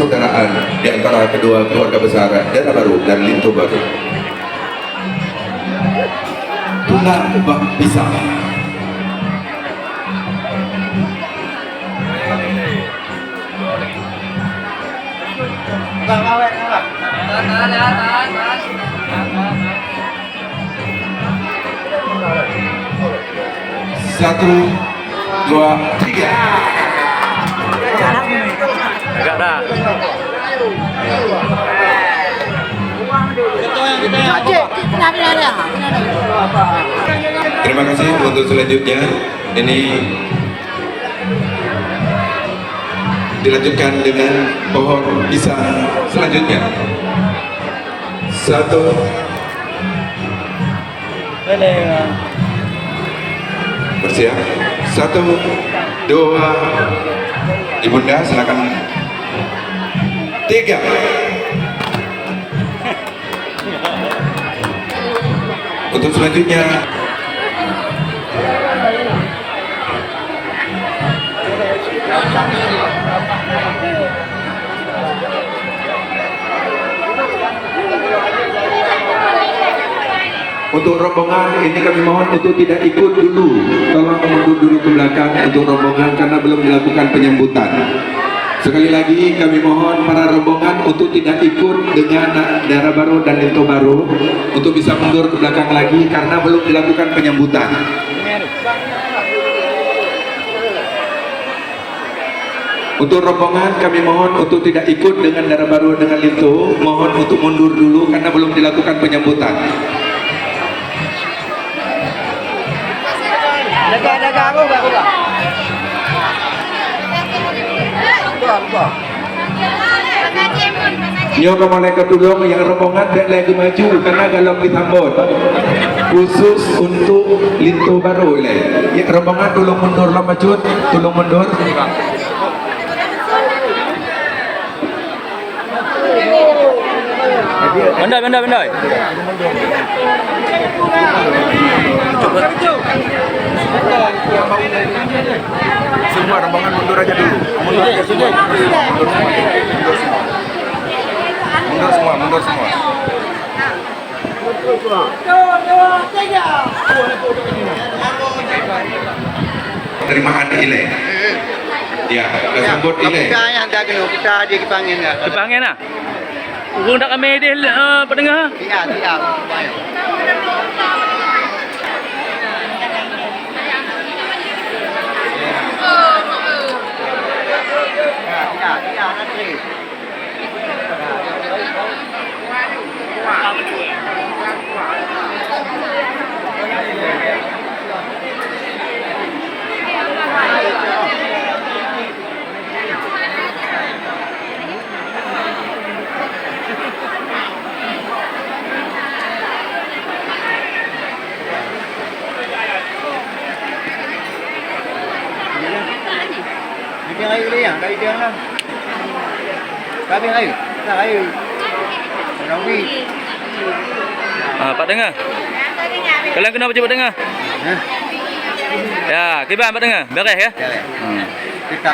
persaudaraan di antara kedua keluarga besar Daerah Baru dan Lintu Baru. Tuna Bak Bisa. Satu, dua, tiga. Agak dah. Terima kasih untuk selanjutnya. Ini dilanjutkan dengan pohon pisang selanjutnya. Satu, bersiap. Satu, dua, ibunda silakan. Tiga. Untuk selanjutnya untuk rombongan ini kami mohon untuk tidak ikut dulu, tolong mundur dulu ke belakang untuk rombongan karena belum dilakukan penyambutan. Sekali lagi kami mohon para rombongan untuk tidak ikut dengan Daerah Baru dan Lintu Baru untuk bisa mundur ke belakang lagi karena belum dilakukan penyambutan. Untuk rombongan kami mohon untuk tidak ikut dengan Daerah Baru dengan Lintu, mohon untuk mundur dulu karena belum dilakukan penyambutan. Daga aku enggak. Yo kemana ketulung yang rombongan tidak lagi maju karena galong ditambut khusus untuk Lintu Baru ya rombongan tolong mundur lah maju, tolong mundur. Bendai. Semua rombongan mundur aja dulu. Mundur semua. Terimaan ile. Ya, kesambut ile. Yang dah kena kita di kepangin ya. Kepangin ah. Urung tak kami dia pendengar. Tidak. Bikin air dia, kayu dia lah. Kami air, tak air. Rawi. Pak dengar. Kalian kena baca Pak dengar. Ya, kibar Pak dengar. Beres ya. Kita